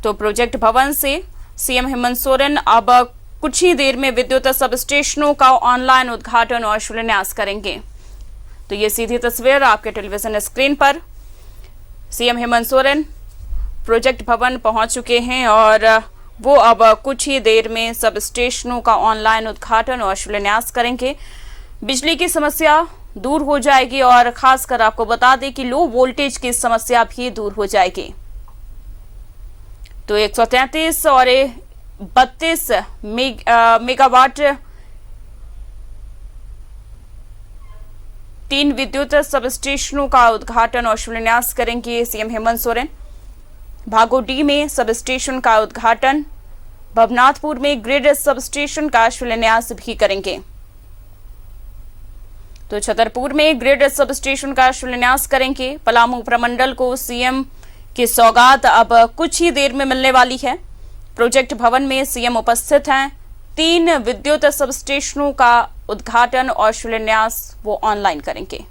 तो प्रोजेक्ट भवन से सीएम हेमंत सोरेन अब कुछ ही देर में विद्युत सब स्टेशनों का ऑनलाइन उद्घाटन और शिलान्यास करेंगे। तो ये सीधी तस्वीर आपके टेलीविजन स्क्रीन पर सीएम हेमंत सोरेन प्रोजेक्ट भवन पहुंच चुके हैं और वो अब कुछ ही देर में सब स्टेशनों का ऑनलाइन उद्घाटन और शिलान्यास करेंगे। बिजली की समस्या दूर हो जाएगी और खासकर आपको बता दें कि लो वोल्टेज की समस्या भी दूर हो जाएगी। तो 133 और 32 मेगावाट 3 विद्युत सब स्टेशनों का उद्घाटन और शिलान्यास करेंगे सीएम हेमंत सोरेन। भागोडी में सब स्टेशन का उद्घाटन, भवनाथपुर में ग्रिड सब स्टेशन का शिलान्यास भी करेंगे। तो छतरपुर में ग्रिड सब स्टेशन का शिलान्यास करेंगे। पलामू प्रमंडल को सीएम की सौगात अब कुछ ही देर में मिलने वाली है। प्रोजेक्ट भवन में सीएम उपस्थित हैं। 3 विद्युत सब स्टेशनों का उद्घाटन और शिलान्यास वो ऑनलाइन करेंगे।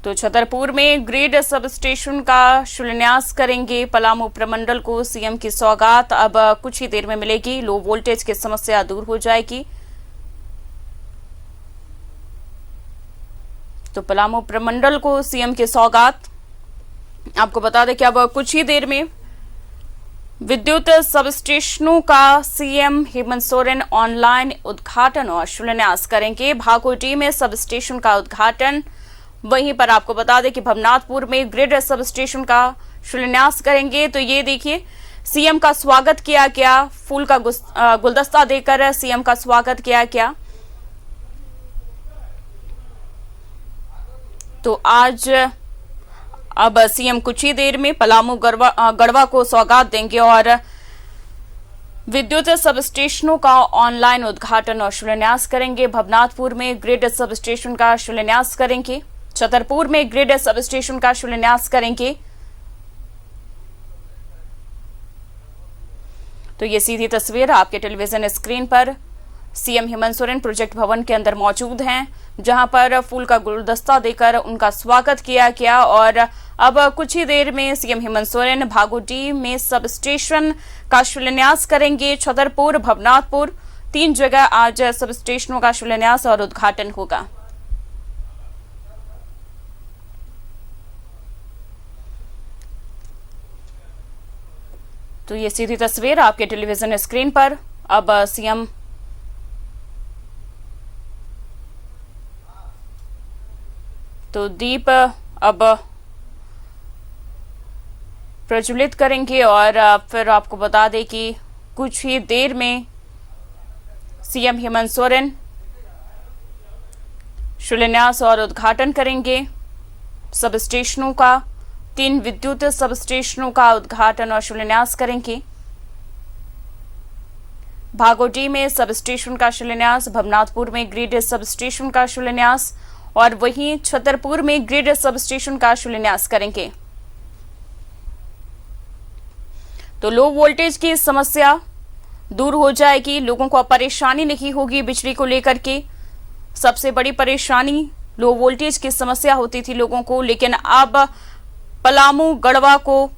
तो छतरपुर में ग्रिड सब स्टेशन का शिलान्यास करेंगे। पलामू प्रमंडल को सीएम की सौगात अब कुछ ही देर में मिलेगी। लो वोल्टेज की समस्या दूर हो जाएगी। तो पलामू प्रमंडल को सीएम की सौगात। आपको बता दें कि अब कुछ ही देर में विद्युत सब स्टेशनों का सीएम हेमंत सोरेन ऑनलाइन उद्घाटन और शिलान्यास करेंगे। भागोडी में सब स्टेशन का उद्घाटन, वहीं पर आपको बता दें कि भवनाथपुर में ग्रिड सब स्टेशन का शिलान्यास करेंगे। तो ये देखिए सीएम का स्वागत किया गया, फूल का गुलदस्ता देकर सीएम का स्वागत किया गया। तो आज अब सीएम कुछ ही देर में पलामू गढ़वा को सौगात देंगे और विद्युत सब स्टेशनों का ऑनलाइन उद्घाटन और शिलान्यास करेंगे। भवनाथपुर में ग्रिड सब स्टेशन का शिलान्यास करेंगे। छतरपुर में ग्रिड सब स्टेशन का शिलान्यास करेंगे। तो ये सीधी तस्वीर आपके टेलीविजन स्क्रीन पर सीएम हेमंत सोरेन प्रोजेक्ट भवन के अंदर मौजूद हैं, जहां पर फूल का गुलदस्ता देकर उनका स्वागत किया गया। और अब कुछ ही देर में सीएम हेमंत सोरेन भागोडी में सब स्टेशन का शिलान्यास करेंगे। छतरपुर, भवनाथपुर 3 जगह आज सब स्टेशनों का शिलान्यास और उद्घाटन होगा। तो ये सीधी तस्वीर आपके टेलीविजन स्क्रीन पर अब सीएम तो दीप अब प्रज्वलित करेंगे और फिर आपको बता दें कि कुछ ही देर में सीएम हेमंत सोरेन शिलान्यास और उद्घाटन करेंगे सब स्टेशनों का। 3 विद्युत सब स्टेशनों का उद्घाटन और शिलान्यास करेंगे। भागोडी में सब स्टेशन का शिलान्यास, भवनाथपुर में ग्रिड सब स्टेशन का शिलान्यास और वहीं छतरपुर में ग्रिड सब स्टेशन का शिलान्यास करेंगे। तो लो वोल्टेज की समस्या दूर हो जाएगी। लोगों को अब परेशानी नहीं होगी बिजली को लेकर के। सबसे बड़ी परेशानी लो वोल्टेज की समस्या होती थी लोगों को, लेकिन अब पलामू गढ़वा को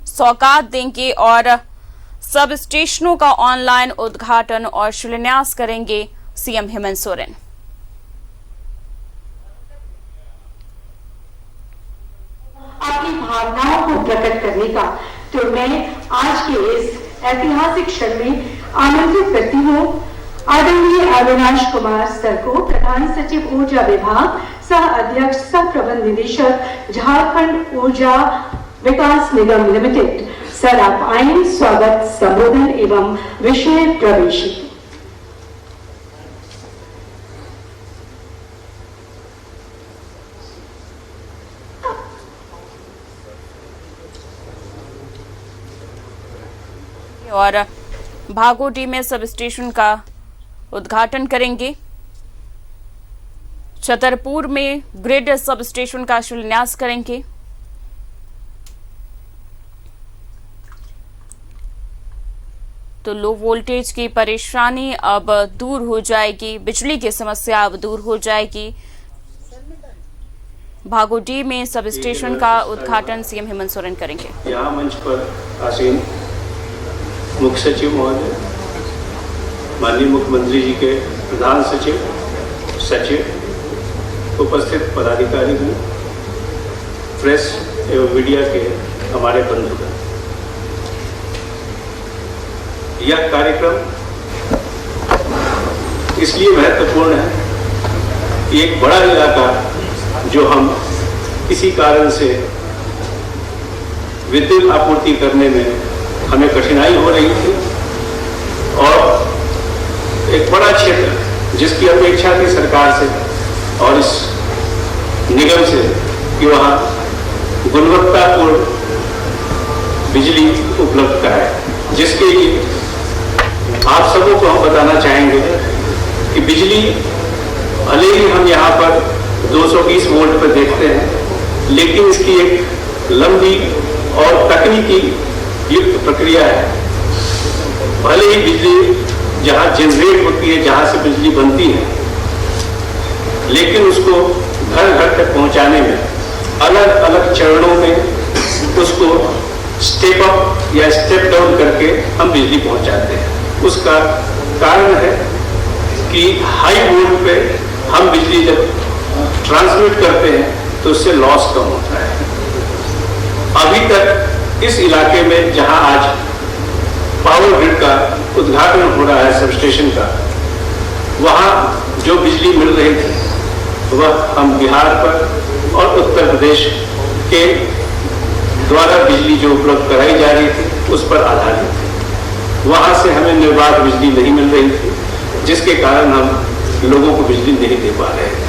सौगात देंगे और सब स्टेशनों का ऑनलाइन उद्घाटन और शिलान्यास करेंगे सीएम हेमंत सोरेन। अपनी भावनाओं को प्रकट करने का तो मैं आज के इस ऐतिहासिक क्षण में आमंत्रित करती हूँ आदरणीय अविनाश कुमार सर को, प्रधान सचिव ऊर्जा विभाग, सह अध्यक्ष सह प्रबंध निदेशक झारखंड ऊर्जा विकास निगम लिमिटेड। सर आप आए, स्वागत, संबोधन एवं विषय प्रवेश। और भागोडी में सब स्टेशन का उद्घाटन करेंगे। छतरपुर में ग्रिड सब स्टेशन का शिलान्यास करेंगे। तो लो वोल्टेज की परेशानी अब दूर हो जाएगी, बिजली की समस्या अब दूर हो जाएगी। भागोडीह में सब स्टेशन का उद्घाटन सीएम हेमंत सोरेन करेंगे। यहाँ मंच पर आसीन मुख्य सचिव महोदय, माननीय मुख्यमंत्री जी के प्रधान सचिव, उपस्थित पदाधिकारी, प्रेस एवं मीडिया के हमारे बंधुगण, यह कार्यक्रम इसलिए महत्वपूर्ण है कि एक बड़ा इलाका जो हम किसी कारण से विद्युत आपूर्ति करने में हमें कठिनाई हो रही थी और एक बड़ा क्षेत्र जिसकी अपेक्षा थी सरकार से और इस निगम से कि वहाँ गुणवत्तापूर्ण बिजली उपलब्ध कराए, जिसके लिए आप सबों को हम बताना चाहेंगे कि बिजली भले ही हम यहाँ पर 220 वोल्ट पर देखते हैं, लेकिन इसकी एक लंबी और तकनीकी युक्त प्रक्रिया है। भले ही बिजली जहाँ जनरेट होती है, जहाँ से बिजली बनती है, लेकिन उसको घर घर तक पहुँचाने में अलग अलग चरणों में उसको स्टेप अप या स्टेप डाउन करके हम बिजली पहुँचाते हैं। उसका कारण है कि हाई वोल्ट पे हम बिजली जब ट्रांसमिट करते हैं तो उससे लॉस कम होता है। अभी तक इस इलाके में जहां आज पावर ग्रिड का उद्घाटन हो रहा है सब स्टेशन का, वहां जो बिजली मिल रही थी वह हम बिहार पर और उत्तर प्रदेश के द्वारा बिजली जो उपलब्ध कराई जा रही थी उस पर आधारित थी। वहां से हमें निर्बाध बिजली नहीं मिल रही थी, जिसके कारण हम लोगों को बिजली नहीं दे पा रहे थे।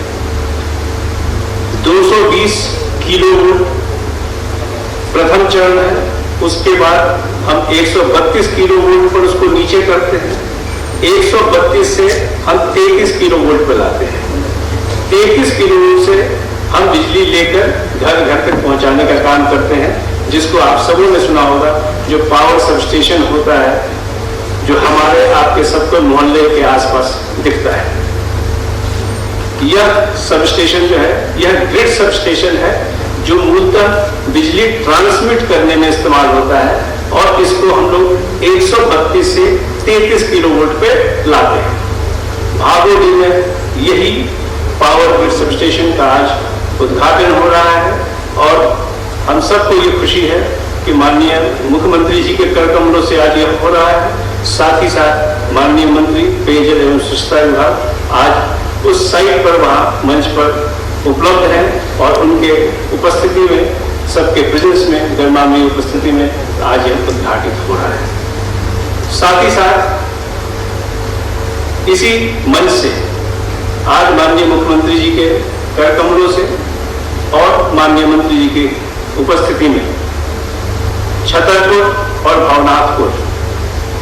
220 किलोवाट प्रथम चरण है, उसके बाद हम 132 किलोवाट पर उसको नीचे करते हैं। 132 से हम 33 किलोवाट पर लाते हैं। 33 किलोवाट से हम बिजली लेकर घर घर तक पहुंचाने का काम करते हैं, जिसको आप सबों ने सुना होगा, जो पावर सब स्टेशन होता है, जो हमारे आपके सबको मोहल्ले के आसपास दिखता है। यह सब स्टेशन जो है, यह ग्रिड सब स्टेशन है, जो मूलतः बिजली ट्रांसमिट करने में इस्तेमाल होता है, और इसको हम लोग 132 से 33 किलोवाट पे लाते हैं। भागोडीह में यही पावर ग्रिड सब स्टेशन का आज उद्घाटन हो रहा है और हम सबको ये खुशी है कि माननीय मुख्यमंत्री जी के कर कमलों से आज यह हो रहा है। साथ ही साथ माननीय मंत्री पेयजल एवं स्वच्छता विभाग आज उस साइट पर, वहाँ मंच पर उपलब्ध हैं और उनके उपस्थिति में, सबके प्रेजेंस में, गणमान्य उपस्थिति में आज यह उद्घाटित हो रहा है। साथ ही साथ इसी मंच से आज माननीय मुख्यमंत्री जी के कर कमलों से और माननीय मंत्री जी की उपस्थिति में छतरपुर और भवनाथपुर,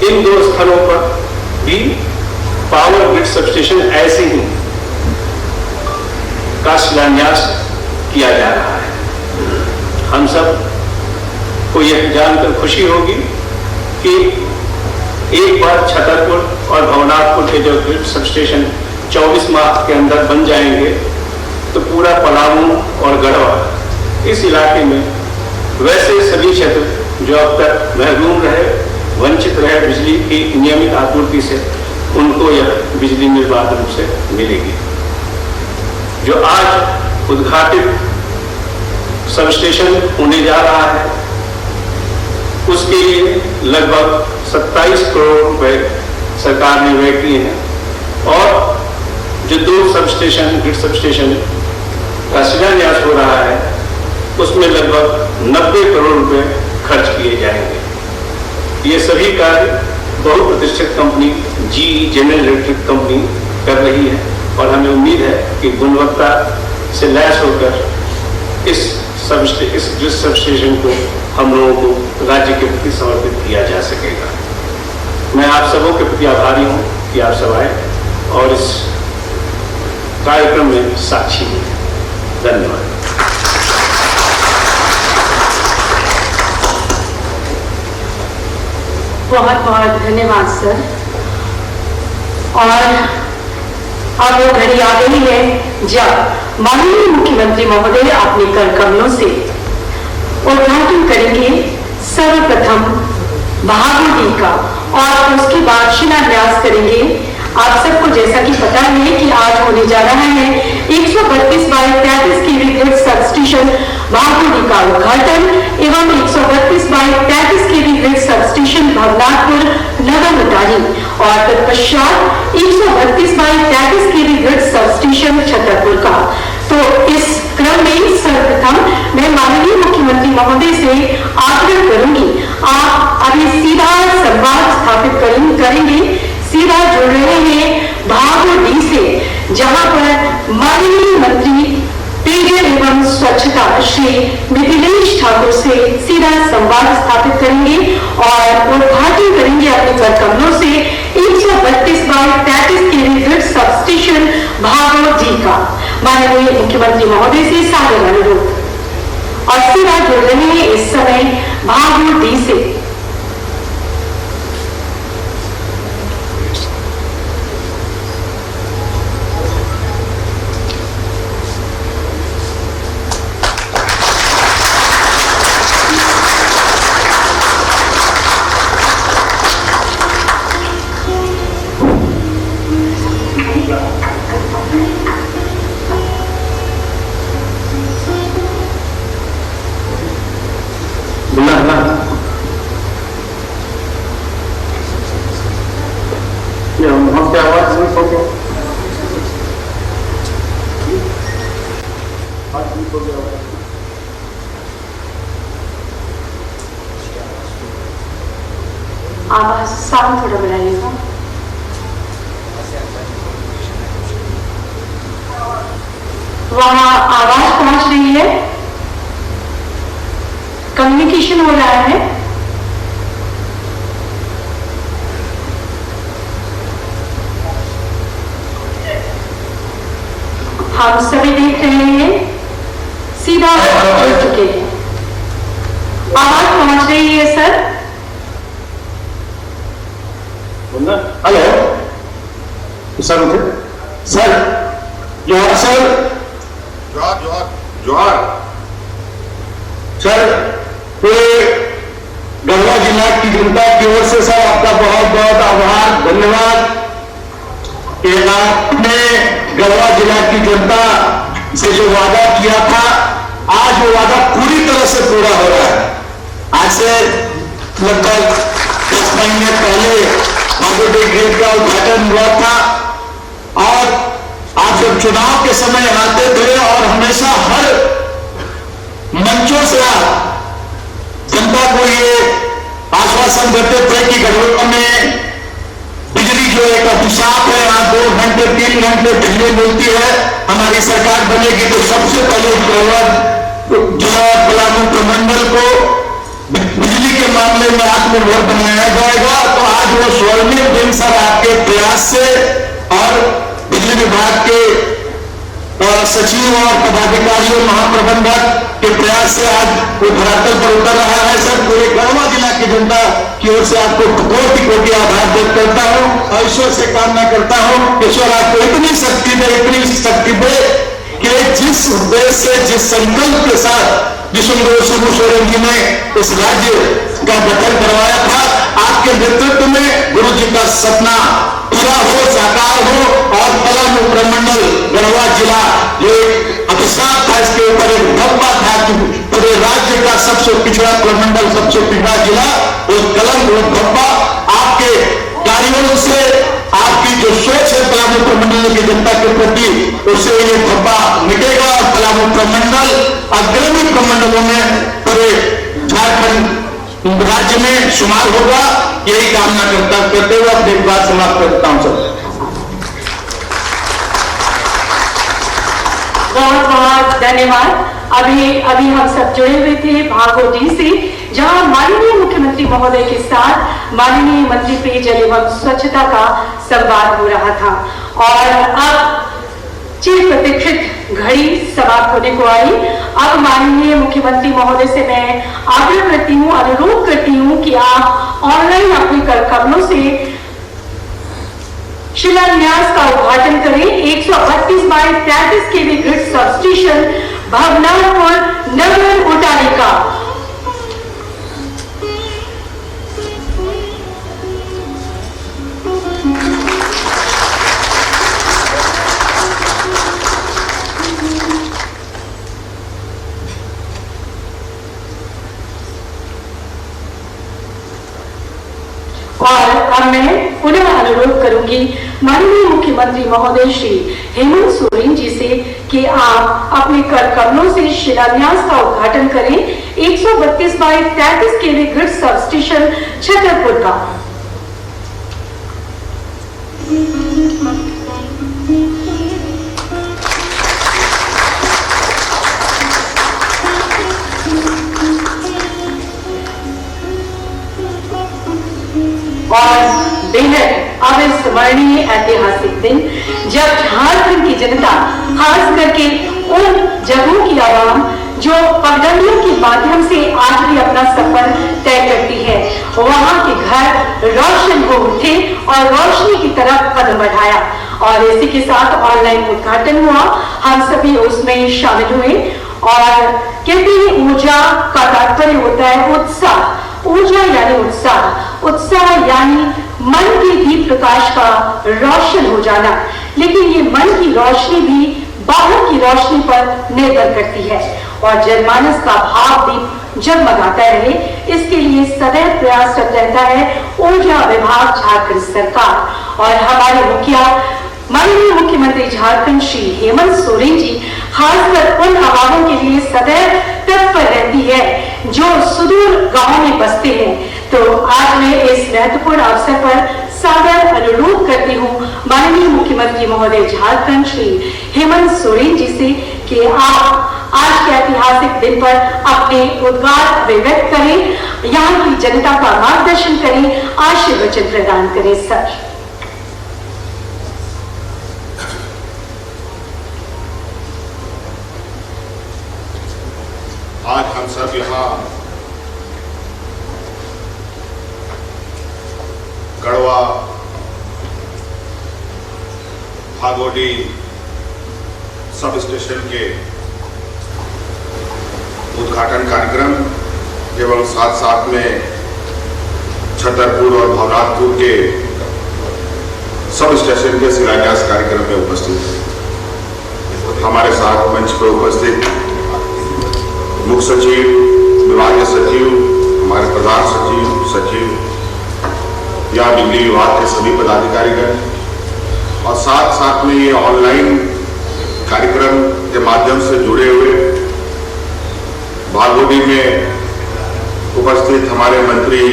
इन दो स्थलों पर भी पावर ग्रिड सब स्टेशन ऐसे ही का शिलान्यास किया जा रहा है। हम सब को यह जानकर खुशी होगी कि एक बार छतरपुर और भवनाथपुर के जो ग्रिड सब स्टेशन 24 माह के अंदर बन जाएंगे तो पूरा पलामू और गढ़वा इस इलाके में वैसे सभी क्षेत्र जो अब तक महरूम रहे, वंचित रहे बिजली की नियमित आपूर्ति से, उनको यह बिजली निर्बाध रूप से मिलेगी। जो आज उद्घाटित सब स्टेशन होने जा रहा है, उसके लिए लगभग 27 करोड़ रुपए सरकार ने व्यय किए हैं और जो दो sub station, grid sub station का शिलान्यास हो रहा है, उसमें लगभग 90 करोड़ रुपए खर्च किए जाएंगे। ये सभी कार्य बहुप्रतिष्ठित company GE general electric company कर रही है और हमें उम्मीद है कि गुणवत्ता से लैस होकर इस ग्रिड सब स्टेशन को हम लोगों को राज्य के प्रति समर्पित किया जा सकेगा। मैं आप सबों के प्रति आभारी हूँ कि आप सब आए और इस कार्यक्रम में साक्षी हैं। धन्यवाद। बहुत बहुत धन्यवाद सर। और अब वो घड़ी आ गई है जब माननीय मुख्यमंत्री महोदय अपने कर कमलों से उद्घाटन करेंगे सर्वप्रथम भागवती का और उसके बाद शिलान्यास करेंगे। आप सबको जैसा कि पता है कि आज होने जा रहा है 132/33 केवी ग्रिड सबस्टेशन भागवती का उद्घाटन एवं 132/33 केवी ग्रिड सबस्टेशन भवनाथपुर नगरमतारी और तत्पश्चात 132/33 केवी ग्रिड सबस्टेशन छतरपुर का। तो इस क्रम में सर्वप्रथम मैं माननीय मुख्यमंत्री महोदय से आग्रह करूंगी, आप अभी सीधा संवाद स्थापित करेंगे, सीधा जुड़ रहे हैं भागवती से, जहां पर माननीय मंत्री पेयजल एवं स्वच्छता श्री मिथिलेश ठाकुर से सीधा संवाद स्थापित करेंगे और उद्घाटन करेंगे अपने कर कमलों से 132/33 केवी ग्रिड सबस्टेशन भागवती का। माननीय मुख्यमंत्री महोदय से सादर अनुरोध और सीधा जुड़ रहे हैं इस समय भागवती से। आवाज साउंड थोड़ा बढ़ाइएगा। वहां आवाज पहुंच रही है, कम्युनिकेशन हो रहा है। हम सभी देख रहे हैं, सीधा जुड़ चुके हैं, आवाज पहुंच रही है सर। हेलो सर, सर जोहार सर, जोहार जोहार जोहार सर। पूरे गढ़वा जिला की जनता की ओर से सर आपका बहुत बहुत आभार, धन्यवाद कि आपने गढ़वा जिला की जनता से जो वादा किया था, आज वो वादा पूरी तरह से पूरा हो रहा है। आज से लगभग 10 महीने पहले भागवती ग्रिड का उद्घाटन हुआ था और आप जब चुनाव के समय आते थे और हमेशा हर मंचों से आप जनता को ये आश्वासन देते थे कि गढ़वा में बिजली जो एक अभिशाप है, यहाँ 2 घंटे 3 घंटे बिजली मिलती है, हमारी सरकार बनेगी तो सबसे पहले गढ़वा जिला पलामू प्रमंडल को बिजली के मामले में आत्मनिर्भर बनाया जाएगा। तो आज वो स्वर्णिम दिन सर आपके प्रयास से और बिजली विभाग के सचिव और पदाधिकारियों महाप्रबंधक के प्रयास से आज वो धरातल पर उतर रहा है। सर पूरे गढ़वा जिला की जनता की ओर से आपको कोटि कोटि आभार व्यक्त करता हूँ और ईश्वर से कामना करता हूँ कि ईश्वर आपको इतनी शक्ति दे कि जिस उद्देश्य से, जिस संकल्प के साथ विष्णुदेव शिबू सोरेन जी ने इस राज्य का गठन करवाया था, आपके नेतृत्व में गुरु जी का सपना पूरा हो, साकार हो और पलामू प्रमंडल गढ़वा जिला जो एक अभिशाप था, इसके ऊपर एक धब्बा था कि पूरे राज्य का सबसे पिछड़ा प्रमंडल, सबसे पिछड़ा जिला, उस कलंक, वो धब्बा आपके कार्यों से, आपकी जो सोच है पलामू प्रमंडल की जनता के प्रति, उससे ये धब्बा मिटेगा और पलामू प्रमंडल अग्रणी प्रमंडलों में पूरे झारखंड राज्य में शुमार होगा। यही कामना करते हुए अपनी बात समाप्त करता हूं सर। बहुत बहुत धन्यवाद। अभी हम सब जुड़े हुए थे भागवती से, जहां माननीय मुख्यमंत्री महोदय के साथ माननीय मंत्री पेयजल एवं स्वच्छता का संवाद हो रहा था और अब चिर प्रतीक्षित घड़ी समाप्त होने को आई। अब माननीय मुख्यमंत्री महोदय से मैं आग्रह करती हूँ, अनुरोध करती हूँ कि आप ऑनलाइन अपने कर कमलों से शिलान्यास का उद्घाटन करें 132/33 केवी ग्रिड सब स्टेशन भवनाथपुर नगर उटारी का। और अब मैं पुनः अनुरोध करूंगी माननीय मुख्यमंत्री महोदय श्री हेमंत सोरेन जी से कि आप अपने कर कमलों से शिलान्यास का उद्घाटन करें 132/33 केवी ग्रिड सब स्टेशन छतरपुर का। और बेहद अविस्मरणीय ऐतिहासिक दिन जब झारखंड की जनता खास करके उन जगहों की आवाम जो पगडंडियों के माध्यम से आज भी अपना सफर तय करती है, वहां के घर रोशन हो उठे और रोशनी की तरफ कदम बढ़ाया। और इसी के साथ ऑनलाइन उद्घाटन हुआ, हम सभी उसमें शामिल हुए। और कहते हैं ऊर्जा का तात्पर्य होता है उत्साह। ऊर्जा यानी उत्साह, उत्साह यानी मन के दीप प्रकाश का रोशन हो जाना। लेकिन ये मन की रोशनी भी बाहर की रोशनी पर निर्भर करती है और जनमानस का भाव दीप जगमगाता रहे, इसके लिए सदैव प्रयासरत रहता है ऊर्जा विभाग झारखंड सरकार। और हमारे मुखिया माननीय मुख्यमंत्री झारखंड श्री हेमंत सोरेन जी खासकर उन आवामों के लिए सदैव तत्पर रहती है जो सुदूर गांवों में बसते हैं। तो आज मैं इस महत्वपूर्ण अवसर पर सादर अनुरोध करती हूँ माननीय मुख्यमंत्री महोदय झारखंड श्री हेमंत सोरेन जी से कि आप आज के ऐतिहासिक दिन पर अपने उद्गार अभिव्यक्त करें, यहाँ की जनता का मार्गदर्शन करें, आशीर्वचन प्रदान करें। सर आज हम सब यहाँ गढ़वा भागोडी सब स्टेशन के उद्घाटन कार्यक्रम एवं साथ साथ में छतरपुर और भवनाथपुर के सब स्टेशन के शिलान्यास कार्यक्रम में उपस्थित हैं। हमारे साथ मंच पर उपस्थित मुख्य सचिव, विभागीय सचिव, हमारे प्रधान सचिव या बिजली विभाग के सभी पदाधिकारीगण और साथ साथ में ये ऑनलाइन कार्यक्रम के माध्यम से जुड़े हुए भागोडी में उपस्थित हमारे मंत्री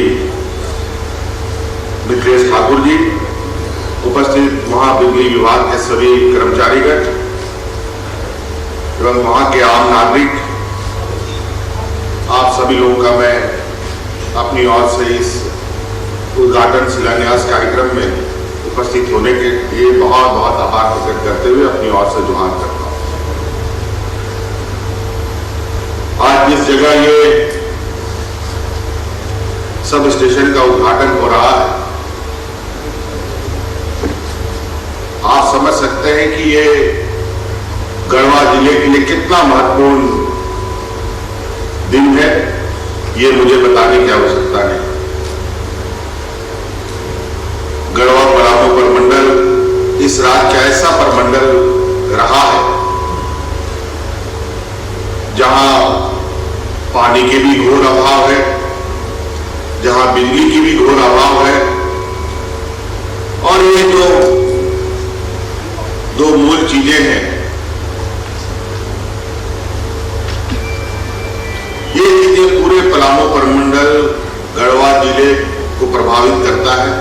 मिथिलेश ठाकुर जी, उपस्थित वहां बिजली विभाग के सभी कर्मचारीगण एवं वहां के आम नागरिक, आप सभी लोगों का मैं अपनी ओर से इस उद्घाटन शिलान्यास कार्यक्रम में उपस्थित होने के लिए बहुत बहुत आभार प्रकट करते हुए अपनी ओर से जोहार करता हूं। आज जिस जगह ये सब स्टेशन का उद्घाटन हो रहा है, आप समझ सकते हैं कि ये गढ़वा जिले के लिए कितना महत्वपूर्ण दिन है, ये मुझे बताने की आवश्यकता नहीं। गढ़वा पलामू प्रमंडल इस राज्य का ऐसा प्रमंडल रहा है जहां पानी के भी घोर अभाव है, जहां बिजली की भी घोर अभाव है। और ये जो दो मूल चीजें हैं, ये चीजें पूरे पलामू प्रमंडल गढ़वा जिले को प्रभावित करता है,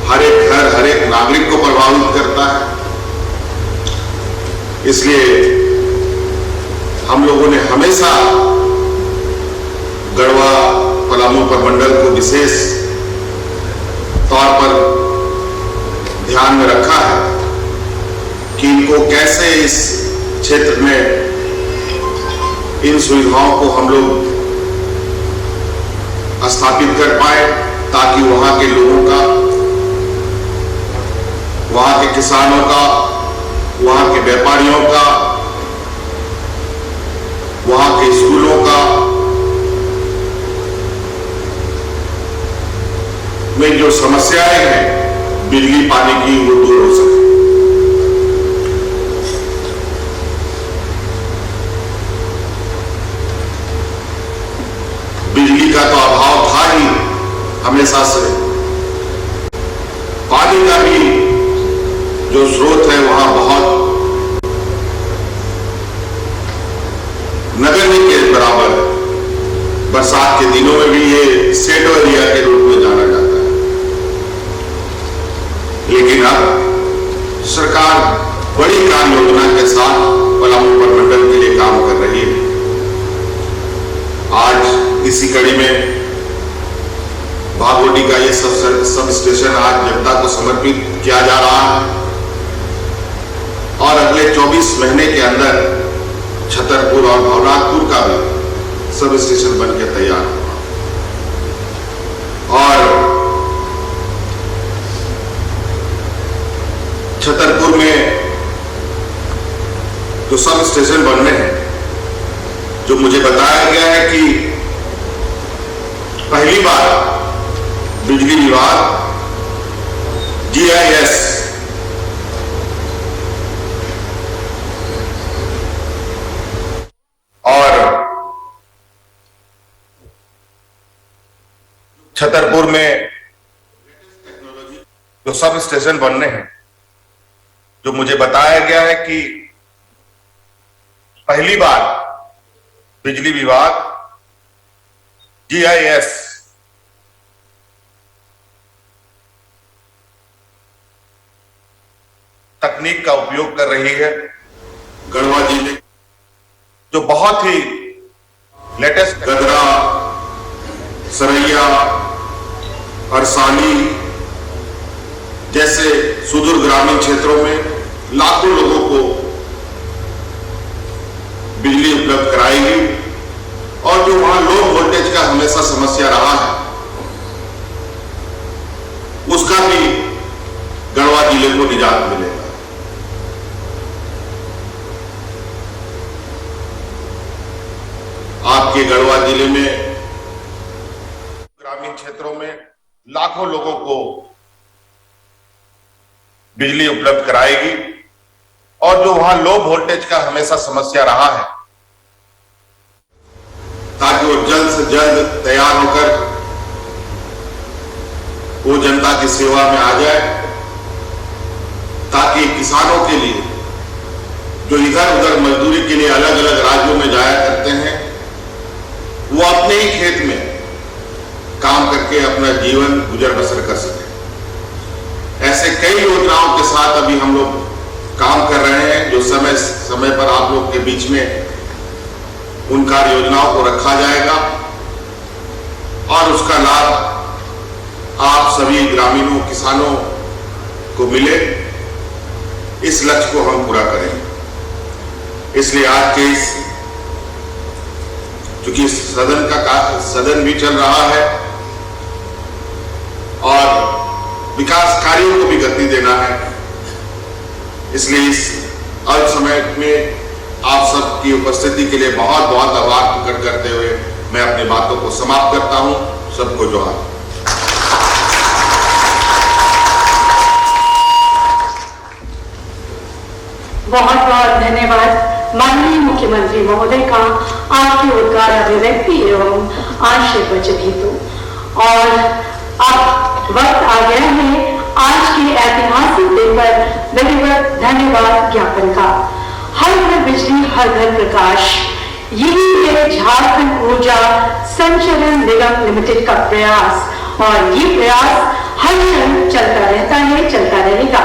हर एक घर, हर एक नागरिक को प्रभावित करता है। इसलिए हम लोगों ने हमेशा गढ़वा पलामू प्रमंडल को विशेष तौर पर ध्यान में रखा है कि इनको कैसे इस क्षेत्र में इन सुविधाओं को हम लोग स्थापित कर पाए ताकि वहां के लोगों का वहां के किसानों का, वहां के व्यापारियों का, वहां के स्कूलों का में जो समस्याएं हैं बिजली पानी की, वो दूर हो सके। बिजली का तो अभाव था ही हमेशा से, पानी का भी जो स्रोत है वहां बहुत नगण्य के बराबर है। बरसात के दिनों में भी ये शेडो एरिया के रूप में जाना जाता है। लेकिन अब सरकार बड़ी कार्य योजना के साथ पलामू प्रमंडल के लिए काम कर रही है। आज इसी कड़ी में भागोटी का ये सब स्टेशन आज जनता को समर्पित किया जा रहा है और अगले 24 महीने के अंदर छतरपुर और भवनाथपुर का भी सब स्टेशन बनकर तैयार होगा। और छतरपुर में जो सब स्टेशन बनने हैं, जो मुझे बताया गया है कि पहली बार बिजली विभाग GIS और छतरपुर में जो सब स्टेशन बनने हैं, जो मुझे बताया गया है कि पहली बार बिजली विभाग GIS तकनीक का उपयोग कर रही है। गढ़वा जिले जो बहुत ही लेटेस्ट गदरा, सरैया, अरसानी जैसे सुदूर ग्रामीण क्षेत्रों में लाखों लोगों को बिजली उपलब्ध कराएगी और जो वहां लो वोल्टेज का हमेशा समस्या रहा है, उसका भी गढ़वा जिले को निजात मिलेगा। आपके गढ़वा जिले में ग्रामीण क्षेत्रों में लाखों लोगों को बिजली उपलब्ध कराएगी और जो वहां लो वोल्टेज का हमेशा समस्या रहा है, ताकि वो जल्द से जल्द तैयार होकर वो जनता की सेवा में आ जाए, ताकि किसानों के लिए जो इधर उधर मजदूरी के लिए अलग अलग राज्यों में जाया करते हैं, वो अपने ही खेत में काम करके अपना जीवन गुजर बसर कर सके। ऐसे कई योजनाओं के साथ अभी हम लोग काम कर रहे हैं, जो समय समय पर आप लोग के बीच में उन कार्य योजनाओं को रखा जाएगा और उसका लाभ आप सभी ग्रामीणों, किसानों को मिले, इस लक्ष्य को हम पूरा करेंगे। इसलिए आज के इस चूंकि सदन भी चल रहा है और विकास कार्यों को भी गति देना है, इसलिए इस अल्प समय में आप सबकी उपस्थिति के लिए बहुत बहुत आभार प्रकट करते हुए मैं अपनी बातों को समाप्त करता हूं। सबको जोहार। बहुत बहुत धन्यवाद माननीय मुख्यमंत्री महोदय का आपके उद्गार अभिव्यक्ति एवं आशय वचन हेतु। और अब वक्त आ गया है आज के ऐतिहासिक दिन पर विधिवत धन्यवाद ज्ञापन का। हर घर बिजली, हर घर प्रकाश, यही है झारखंड ऊर्जा संचरण निगम लिमिटेड का प्रयास और ये प्रयास हर क्षण चलता रहता है, चलता रहेगा।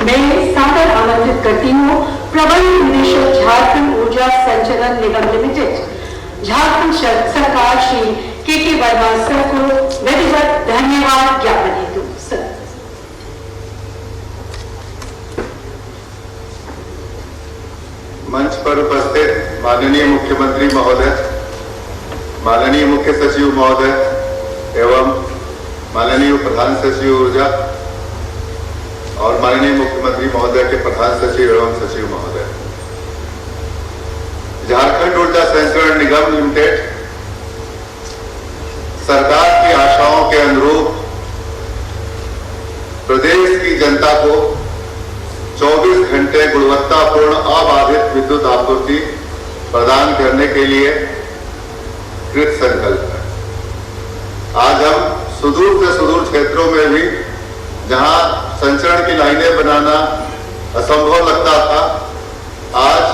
मैं सादर आमंत्रित करती हूँ प्रबंध निदेशक झारखंड ऊर्जा संचरण निगम लिमिटेड झारखंड सरकार श्री के वर्मा सर को विधिवत धन्यवाद ज्ञापन हेतु। सर मंच पर उपस्थित माननीय मुख्यमंत्री महोदय, माननीय मुख्य सचिव महोदय एवं माननीय प्रधान सचिव ऊर्जा और माननीय मुख्यमंत्री महोदय के प्रधान सचिव एवं सचिव महोदय, झारखंड ऊर्जा संचरण निगम लिमिटेड सरकार की आशाओं के अनुरूप प्रदेश की जनता को 24 घंटे गुणवत्तापूर्ण अबाधित विद्युत आपूर्ति प्रदान करने के लिए कृत संकल्प है। आज हम सुदूर से सुदूर क्षेत्रों में भी जहां संचरण की लाइनें बनाना असंभव लगता था, आज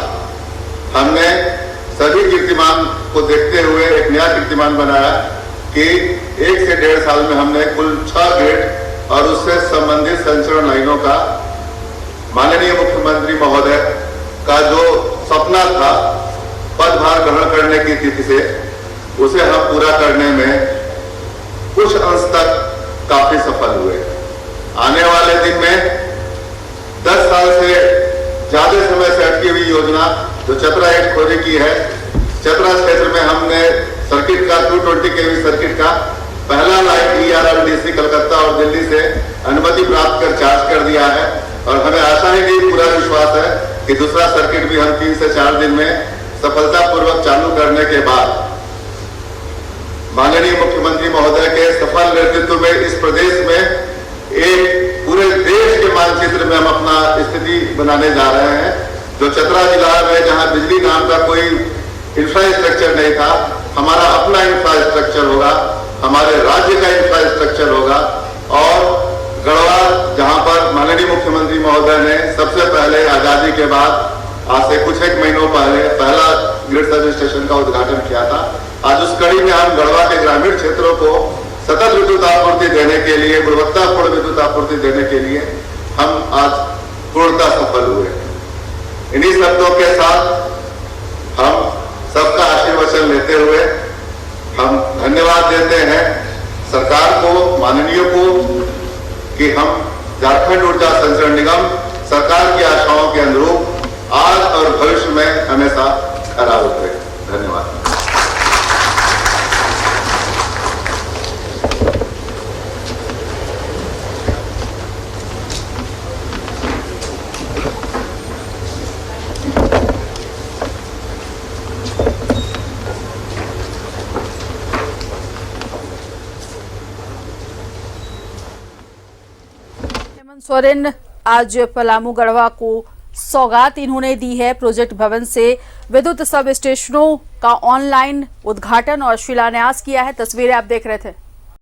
हमने सभी कीर्तिमान को देखते हुए एक नया कीर्तिमान बनाया कि 1 से 1.5 साल में हमने कुल 6 ग्रिड और उससे संबंधित संचरण लाइनों का माननीय मुख्यमंत्री महोदय का जो सपना था पदभार ग्रहण करने की तिथि से, उसे हम पूरा करने में कुछ अंश तक काफी सफल हुए। आने वाले दिन में 10 साल से ज्यादा समय से अटकी हुई योजना जो चतरा एक खोरी की है, चतरा क्षेत्र में हमने सर्किट का 220 kV सर्किट का पहला लाइन ERLDC कलकत्ता और दिल्ली से अनुमति प्राप्त कर चार्ज कर दिया है और हमें आशा ही नहीं पूरा विश्वास है कि दूसरा सर्किट भी हम 3 से 4 दिन में सफलतापूर्वक चालू करने के बाद माननीय मुख्यमंत्री महोदय के सफल नेतृत्व में इस प्रदेश में एक पूरे देश के मानचित्र में हम अपना स्थिति बनाने जा रहे हैं। जो चतरा जिला में जहां बिजली नाम का कोई इंफ्रास्ट्रक्चर नहीं था, हमारा अपना इंफ्रास्ट्रक्चर होगा, हमारे राज्य का इंफ्रास्ट्रक्चर होगा। और गढ़वा जहां पर माननीय मुख्यमंत्री महोदय ने सबसे पहले आजादी के बाद आज से कुछ एक महीनों पहले पहला ग्रिड सब स्टेशन का उद्घाटन किया था, आज उस कड़ी में हम गढ़वा के ग्रामीण क्षेत्रों को सतत विद्युत आपूर्ति देने के लिए, गुणवत्तापूर्ण विद्युत आपूर्ति देने के लिए हम आज पूर्णतः सफल हुए। इन्हीं शब्दों के साथ हम सबका आशीर्वचन लेते हुए हम धन्यवाद देते हैं सरकार को, माननीय को, कि हम झारखंड ऊर्जा संचरण निगम सरकार की आशाओं के अनुरूप आज और भविष्य में हमेशा खरा उतरे। धन्यवाद। हेमंत सोरेन आज पलामू गढ़वा को सौगात इन्होंने दी है। प्रोजेक्ट भवन से विद्युत सब स्टेशनों का ऑनलाइन उद्घाटन और शिलान्यास किया है। तस्वीरें आप देख रहे थे।